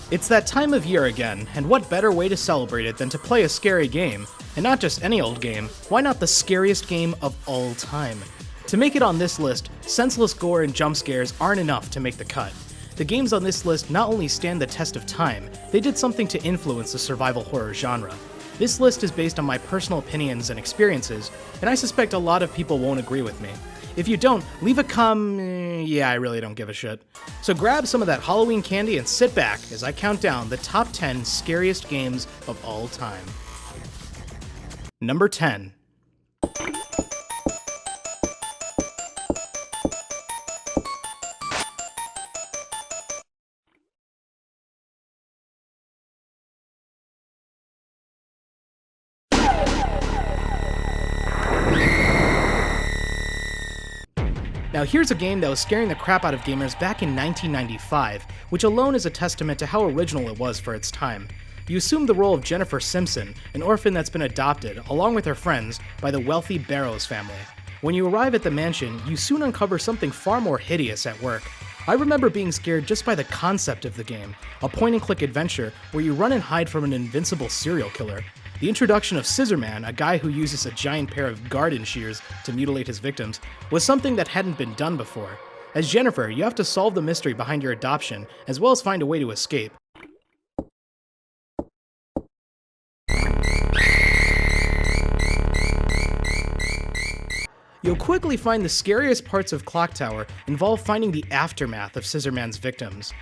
It's that time of year again, and what better way to celebrate it than to play a scary game? And not just any old game, why not the scariest game of all time? To make it on this list, senseless gore and jump scares aren't enough to make the cut. The games on this list not only stand the test of time, they did something to influence the survival horror genre. This list is based on my personal opinions and experiences, and I suspect a lot of people won't agree with me. If you don't, leave a yeah, I really don't give a shit. So grab some of that Halloween candy and sit back as I count down the top 10 scariest games of all time. Number 10. Now here's a game that was scaring the crap out of gamers back in 1995, which alone is a testament to how original it was for its time. You assume the role of Jennifer Simpson, an orphan that's been adopted, along with her friends, by the wealthy Barrows family. When you arrive at the mansion, you soon uncover something far more hideous at work. I remember being scared just by the concept of the game, a point-and-click adventure where you run and hide from an invincible serial killer. The introduction of Scissor Man, a guy who uses a giant pair of garden shears to mutilate his victims, was something that hadn't been done before. As Jennifer, you have to solve the mystery behind your adoption, as well as find a way to escape. You'll quickly find the scariest parts of Clock Tower involve finding the aftermath of Scissor Man's victims.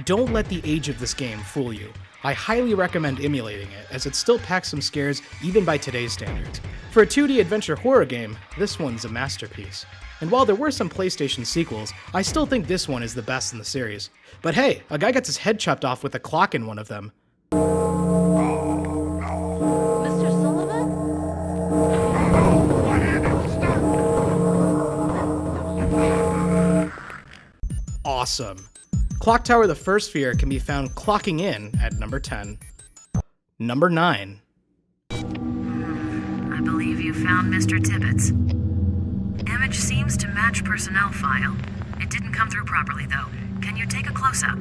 Don't let the age of this game fool you. I highly recommend emulating it, as it still packs some scares even by today's standards. For a 2D adventure horror game, this one's a masterpiece. And while there were some PlayStation sequels, I still think this one is the best in the series. But hey, a guy gets his head chopped off with a clock in one of them. Mr. Sullivan? Awesome. Clock Tower the First Fear can be found clocking in at number 10. Number 9. I believe you found Mr. Tibbetts. Image seems to match personnel file. It didn't come through properly, though. Can you take a close-up?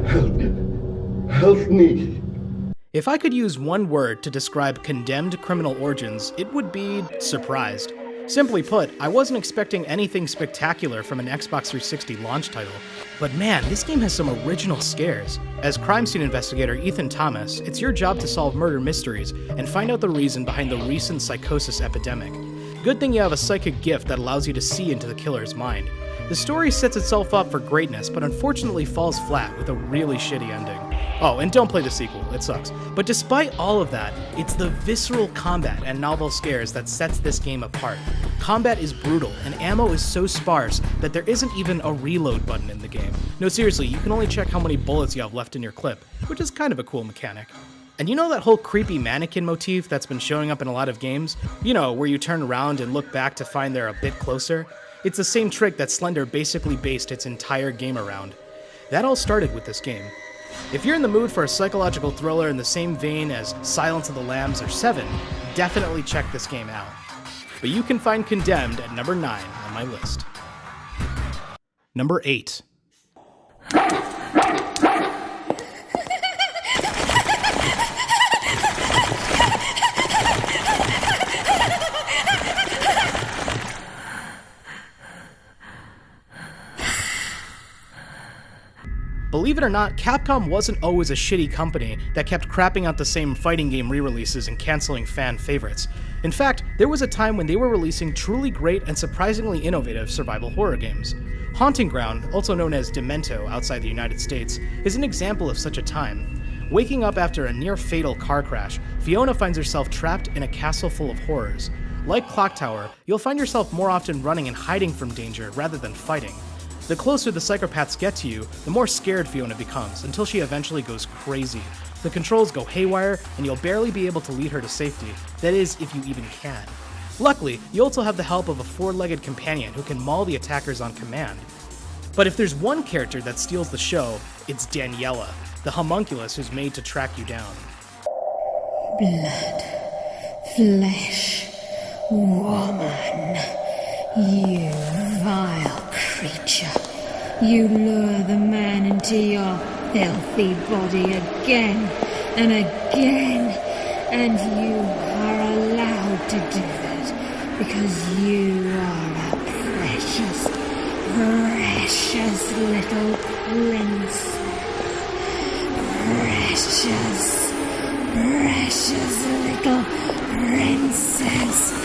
Help me. Help me. If I could use one word to describe Condemned Criminal Origins, it would be surprised. Simply put, I wasn't expecting anything spectacular from an Xbox 360 launch title, but man, this game has some original scares. As crime scene investigator Ethan Thomas, it's your job to solve murder mysteries and find out the reason behind the recent psychosis epidemic. Good thing you have a psychic gift that allows you to see into the killer's mind. The story sets itself up for greatness, but unfortunately falls flat with a really shitty ending. Oh, and don't play the sequel, it sucks. But despite all of that, it's the visceral combat and novel scares that sets this game apart. Combat is brutal, and ammo is so sparse that there isn't even a reload button in the game. No, seriously, you can only check how many bullets you have left in your clip, which is kind of a cool mechanic. And you know that whole creepy mannequin motif that's been showing up in a lot of games? You know, where you turn around and look back to find they're a bit closer? It's the same trick that Slender basically based its entire game around. That all started with this game. If you're in the mood for a psychological thriller in the same vein as Silence of the Lambs or Seven, definitely check this game out. But you can find Condemned at number 9 on my list. Number 8. Believe it or not, Capcom wasn't always a shitty company that kept crapping out the same fighting game re-releases and canceling fan favorites. In fact, there was a time when they were releasing truly great and surprisingly innovative survival horror games. Haunting Ground, also known as Demento outside the United States, is an example of such a time. Waking up after a near-fatal car crash, Fiona finds herself trapped in a castle full of horrors. Like Clock Tower, you'll find yourself more often running and hiding from danger rather than fighting. The closer the psychopaths get to you, the more scared Fiona becomes, until she eventually goes crazy. The controls go haywire, and you'll barely be able to lead her to safety. That is, if you even can. Luckily, you also have the help of a four-legged companion who can maul the attackers on command. But if there's one character that steals the show, it's Daniela, the homunculus who's made to track you down. Blood, flesh, woman. You vile creature. You lure the man into your filthy body again and again, and you are allowed to do that because you are a precious, precious little princess. Precious, precious little princess.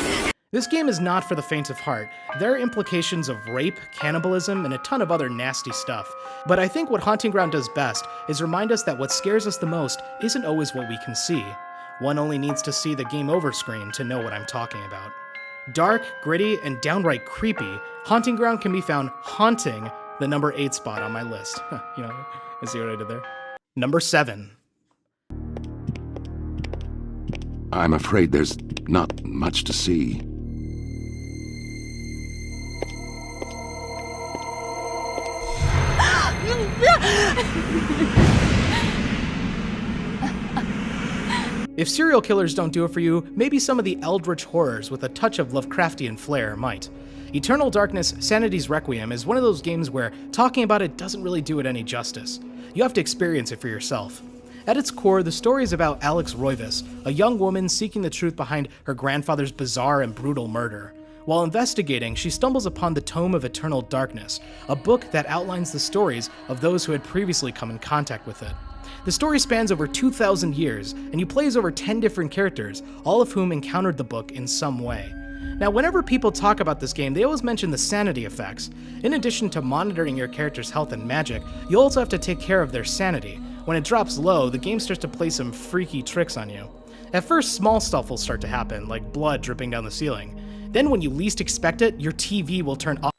This game is not for the faint of heart. There are implications of rape, cannibalism, and a ton of other nasty stuff. But I think what Haunting Ground does best is remind us that what scares us the most isn't always what we can see. One only needs to see the game over screen to know what I'm talking about. Dark, gritty, and downright creepy, Haunting Ground can be found haunting the number 8 spot on my list. You see what I did there? Number 7. I'm afraid there's not much to see. If serial killers don't do it for you, maybe some of the eldritch horrors with a touch of Lovecraftian flair might. Eternal Darkness: Sanity's Requiem is one of those games where talking about it doesn't really do it any justice. You have to experience it for yourself. At its core, the story is about Alex Roivas, a young woman seeking the truth behind her grandfather's bizarre and brutal murder. While investigating, she stumbles upon the Tome of Eternal Darkness, a book that outlines the stories of those who had previously come in contact with it. The story spans over 2,000 years, and you play as over 10 different characters, all of whom encountered the book in some way. Now, whenever people talk about this game, they always mention the sanity effects. In addition to monitoring your character's health and magic, you also have to take care of their sanity. When it drops low, the game starts to play some freaky tricks on you. At first, small stuff will start to happen, like blood dripping down the ceiling. Then when you least expect it, your TV will turn off.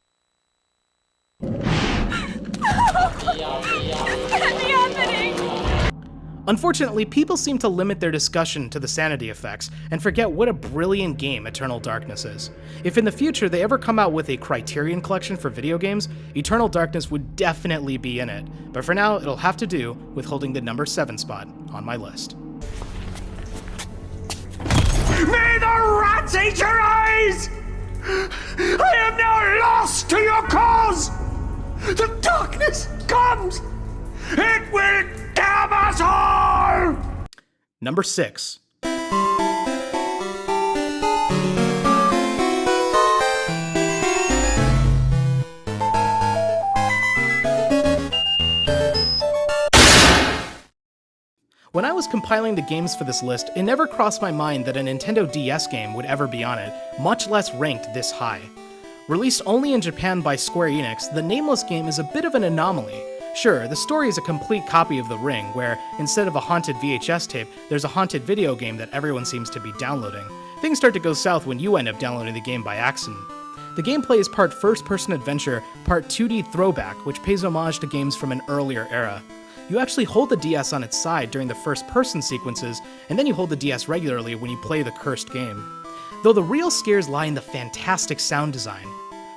Unfortunately, people seem to limit their discussion to the sanity effects and forget what a brilliant game Eternal Darkness is. If in the future they ever come out with a Criterion collection for video games, Eternal Darkness would definitely be in it. But for now, it'll have to do with holding the number 7 spot on my list. May the rats eat your eyes! I am now lost to your cause! The darkness comes! It will damn us all! Number 6. When I was compiling the games for this list, it never crossed my mind that a Nintendo DS game would ever be on it, much less ranked this high. Released only in Japan by Square Enix, the Nameless game is a bit of an anomaly. Sure, the story is a complete copy of The Ring, where instead of a haunted VHS tape, there's a haunted video game that everyone seems to be downloading. Things start to go south when you end up downloading the game by accident. The gameplay is part first-person adventure, part 2D throwback, which pays homage to games from an earlier era. You actually hold the DS on its side during the first-person sequences, and then you hold the DS regularly when you play the cursed game. Though the real scares lie in the fantastic sound design.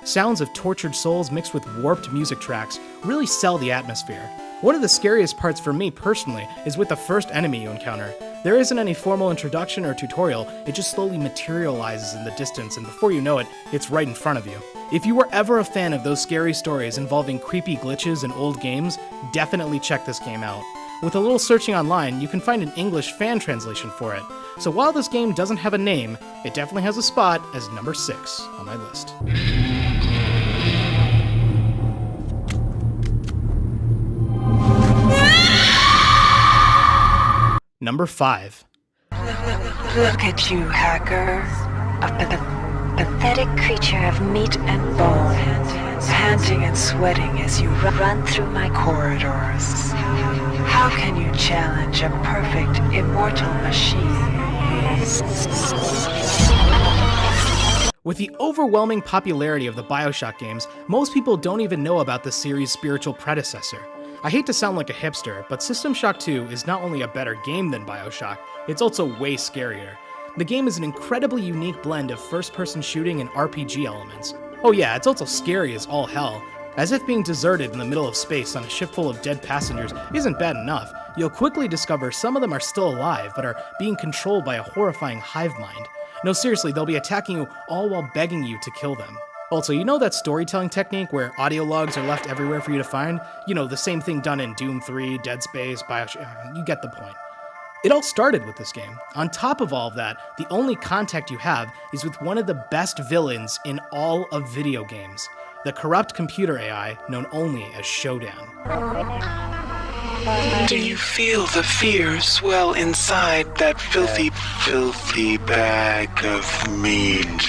Sounds of tortured souls mixed with warped music tracks really sell the atmosphere. One of the scariest parts for me personally is with the first enemy you encounter. There isn't any formal introduction or tutorial, it just slowly materializes in the distance, and before you know it, it's right in front of you. If you were ever a fan of those scary stories involving creepy glitches in old games, definitely check this game out. With a little searching online, you can find an English fan translation for it. So while this game doesn't have a name, it definitely has a spot as number 6 on my list. Number 5. Look at you, hacker. A pathetic creature of meat and bone, panting and sweating as you run through my corridors. How can you challenge a perfect, immortal machine? With the overwhelming popularity of the BioShock games, most people don't even know about the series' spiritual predecessor. I hate to sound like a hipster, but System Shock 2 is not only a better game than BioShock, it's also way scarier. The game is an incredibly unique blend of first-person shooting and RPG elements. Oh yeah, it's also scary as all hell. As if being deserted in the middle of space on a ship full of dead passengers isn't bad enough, you'll quickly discover some of them are still alive, but are being controlled by a horrifying hive mind. No, seriously, they'll be attacking you all while begging you to kill them. Also, you know that storytelling technique where audio logs are left everywhere for you to find? You know, the same thing done in Doom 3, Dead Space, BioShock, you get the point. It all started with this game. On top of all of that, the only contact you have is with one of the best villains in all of video games, the corrupt computer AI known only as Showdown. Do you feel the fear swell inside that filthy, filthy bag of meat?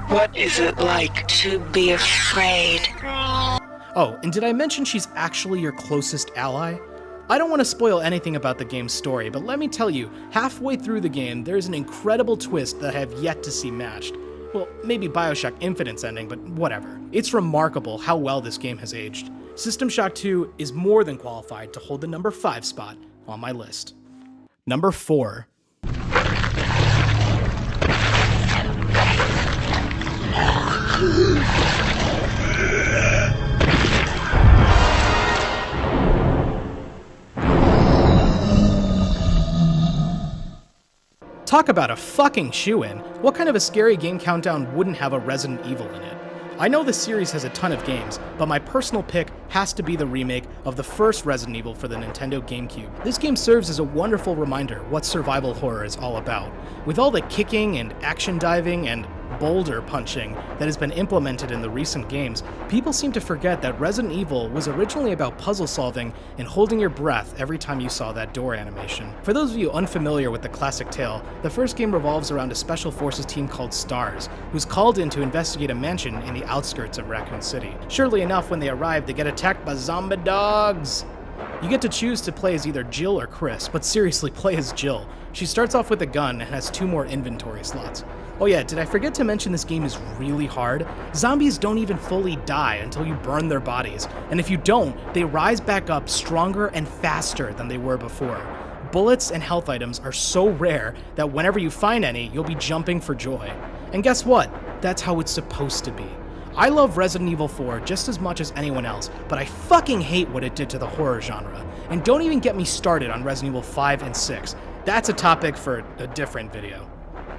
What is it like to be afraid? Oh, and did I mention she's actually your closest ally? I don't want to spoil anything about the game's story, but let me tell you, halfway through the game, there's an incredible twist that I have yet to see matched. Well, maybe BioShock Infinite's ending, but whatever. It's remarkable how well this game has aged. System Shock 2 is more than qualified to hold the number 5 spot on my list. Number 4. Talk about a fucking shoe-in. What kind of a scary game countdown wouldn't have a Resident Evil in it? I know the series has a ton of games, but my personal pick has to be the remake of the first Resident Evil for the Nintendo GameCube. This game serves as a wonderful reminder what survival horror is all about. With all the kicking and action diving and boulder punching that has been implemented in the recent games, people seem to forget that Resident Evil was originally about puzzle solving and holding your breath every time you saw that door animation. For those of you unfamiliar with the classic tale, the first game revolves around a special forces team called STARS, who's called in to investigate a mansion in the outskirts of Raccoon City. Surely enough, when they arrive, they get attacked by zombie dogs. You get to choose to play as either Jill or Chris, but seriously, play as Jill. She starts off with a gun and has 2 more inventory slots. Oh yeah, did I forget to mention this game is really hard? Zombies don't even fully die until you burn their bodies, and if you don't, they rise back up stronger and faster than they were before. Bullets and health items are so rare that whenever you find any, you'll be jumping for joy. And guess what? That's how it's supposed to be. I love Resident Evil 4 just as much as anyone else, but I fucking hate what it did to the horror genre. And don't even get me started on Resident Evil 5 and 6. That's a topic for a different video.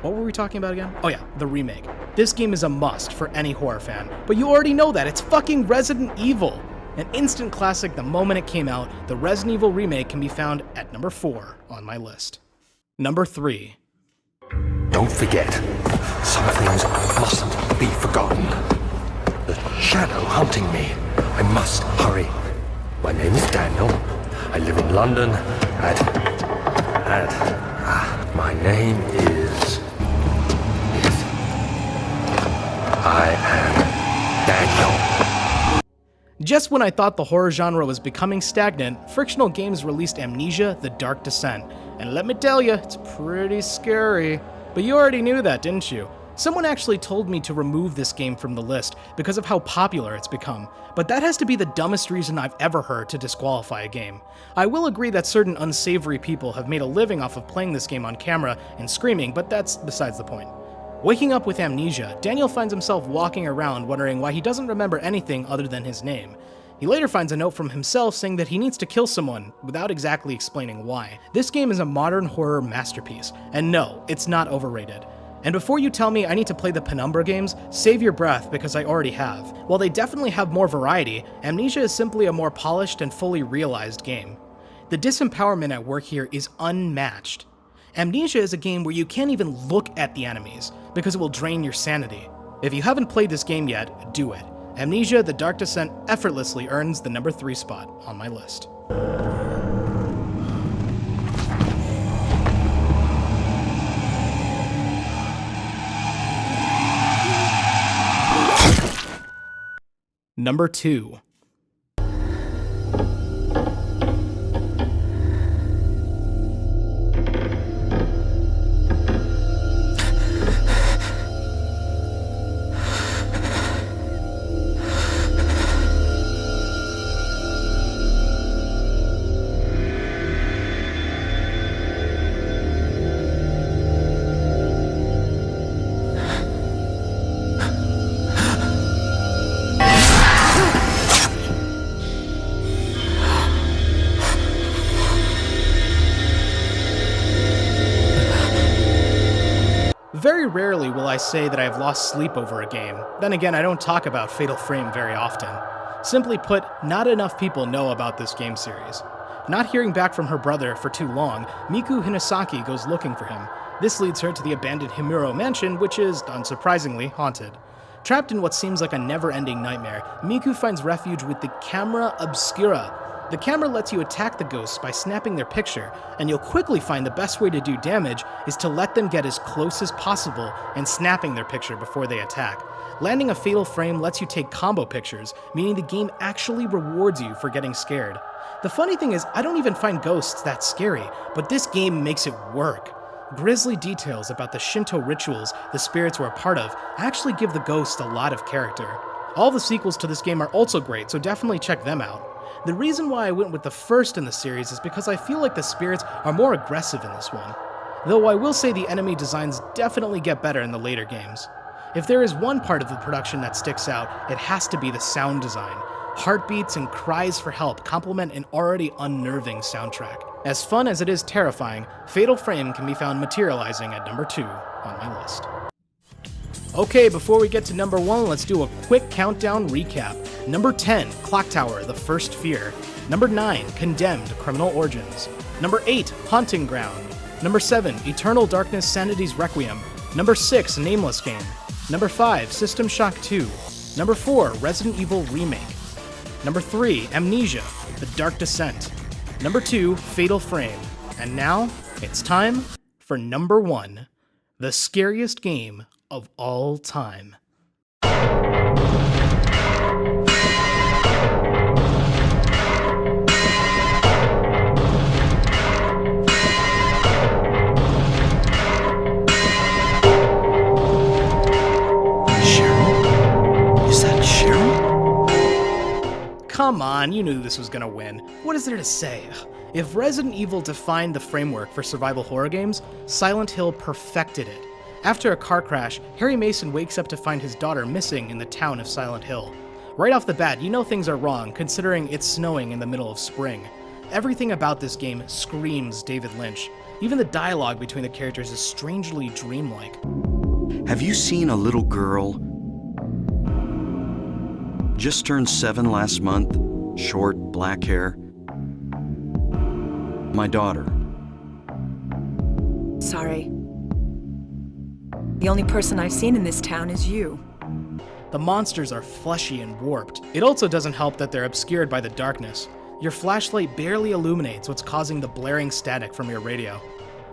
What were we talking about again? Oh yeah, the remake. This game is a must for any horror fan, but you already know that. It's fucking Resident Evil. An instant classic the moment it came out, the Resident Evil remake can be found at number 4 on my list. Number 3. Don't forget, some things mustn't be forgotten. The shadow hunting me. I must hurry. My name is Daniel. I live in London my name is... I am Daniel. Just when I thought the horror genre was becoming stagnant, Frictional Games released Amnesia: The Dark Descent. And let me tell you, it's pretty scary. But you already knew that, didn't you? Someone actually told me to remove this game from the list because of how popular it's become, but that has to be the dumbest reason I've ever heard to disqualify a game. I will agree that certain unsavory people have made a living off of playing this game on camera and screaming, but that's besides the point. Waking up with amnesia, Daniel finds himself walking around wondering why he doesn't remember anything other than his name. He later finds a note from himself saying that he needs to kill someone, without exactly explaining why. This game is a modern horror masterpiece, and no, it's not overrated. And before you tell me I need to play the Penumbra games, save your breath because I already have. While they definitely have more variety, Amnesia is simply a more polished and fully realized game. The disempowerment at work here is unmatched. Amnesia is a game where you can't even look at the enemies, because it will drain your sanity. If you haven't played this game yet, do it. Amnesia: The Dark Descent effortlessly earns the number 3 spot on my list. Number 2. rarely will I say that I have lost sleep over a game. Then again, I don't talk about Fatal Frame very often. Simply put, not enough people know about this game series. Not hearing back from her brother for too long, Miku Hinasaki goes looking for him. This leads her to the abandoned Himuro mansion, which is, unsurprisingly, haunted. Trapped in what seems like a never-ending nightmare, Miku finds refuge with the Camera Obscura. The camera lets you attack the ghosts by snapping their picture, and you'll quickly find the best way to do damage is to let them get as close as possible and snapping their picture before they attack. Landing a fatal frame lets you take combo pictures, meaning the game actually rewards you for getting scared. The funny thing is, I don't even find ghosts that scary, but this game makes it work. Grisly details about the Shinto rituals the spirits were a part of actually give the ghosts a lot of character. All the sequels to this game are also great, so definitely check them out. The reason why I went with the first in the series is because I feel like the spirits are more aggressive in this one. Though I will say the enemy designs definitely get better in the later games. If there is one part of the production that sticks out, it has to be the sound design. Heartbeats and cries for help complement an already unnerving soundtrack. As fun as it is terrifying, Fatal Frame can be found materializing at number 2 on my list. Okay, before we get to number 1, let's do a quick countdown recap. Number 10, Clock Tower, The First Fear. Number 9, Condemned, Criminal Origins. Number 8, Haunting Ground. Number 7, Eternal Darkness, Sanity's Requiem. Number 6, Nameless Game. Number 5, System Shock 2. Number 4, Resident Evil Remake. Number 3, Amnesia, The Dark Descent. Number 2, Fatal Frame. And now, it's time for number 1, the scariest game of all time. Come on, you knew this was gonna win. What is there to say? If Resident Evil defined the framework for survival horror games, Silent Hill perfected it. After a car crash, Harry Mason wakes up to find his daughter missing in the town of Silent Hill. Right off the bat, you know things are wrong, considering it's snowing in the middle of spring. Everything about this game screams David Lynch. Even the dialogue between the characters is strangely dreamlike. Have you seen a little girl? Just turned 7 last month, short, black hair. My daughter. Sorry. The only person I've seen in this town is you. The monsters are fleshy and warped. It also doesn't help that they're obscured by the darkness. Your flashlight barely illuminates what's causing the blaring static from your radio.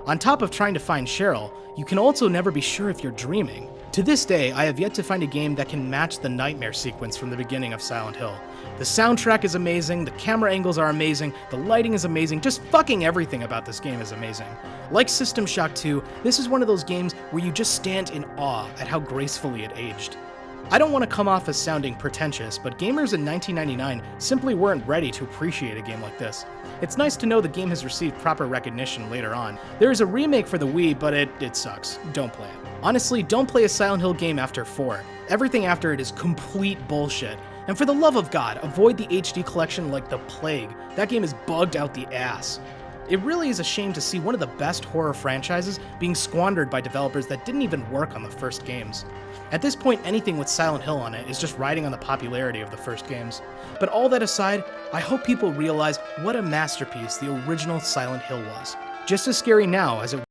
On top of trying to find Cheryl, you can also never be sure if you're dreaming. To this day, I have yet to find a game that can match the nightmare sequence from the beginning of Silent Hill. The soundtrack is amazing, the camera angles are amazing, the lighting is amazing, just fucking everything about this game is amazing. Like System Shock 2, this is one of those games where you just stand in awe at how gracefully it aged. I don't want to come off as sounding pretentious, but gamers in 1999 simply weren't ready to appreciate a game like this. It's nice to know the game has received proper recognition later on. There is a remake for the Wii, but it sucks. Don't play it. Honestly, don't play a Silent Hill game after 4. Everything after it is complete bullshit. And for the love of God, avoid the HD collection like the plague. That game is bugged out the ass. It really is a shame to see one of the best horror franchises being squandered by developers that didn't even work on the first games. At this point, anything with Silent Hill on it is just riding on the popularity of the first games. But all that aside, I hope people realize what a masterpiece the original Silent Hill was. Just as scary now as it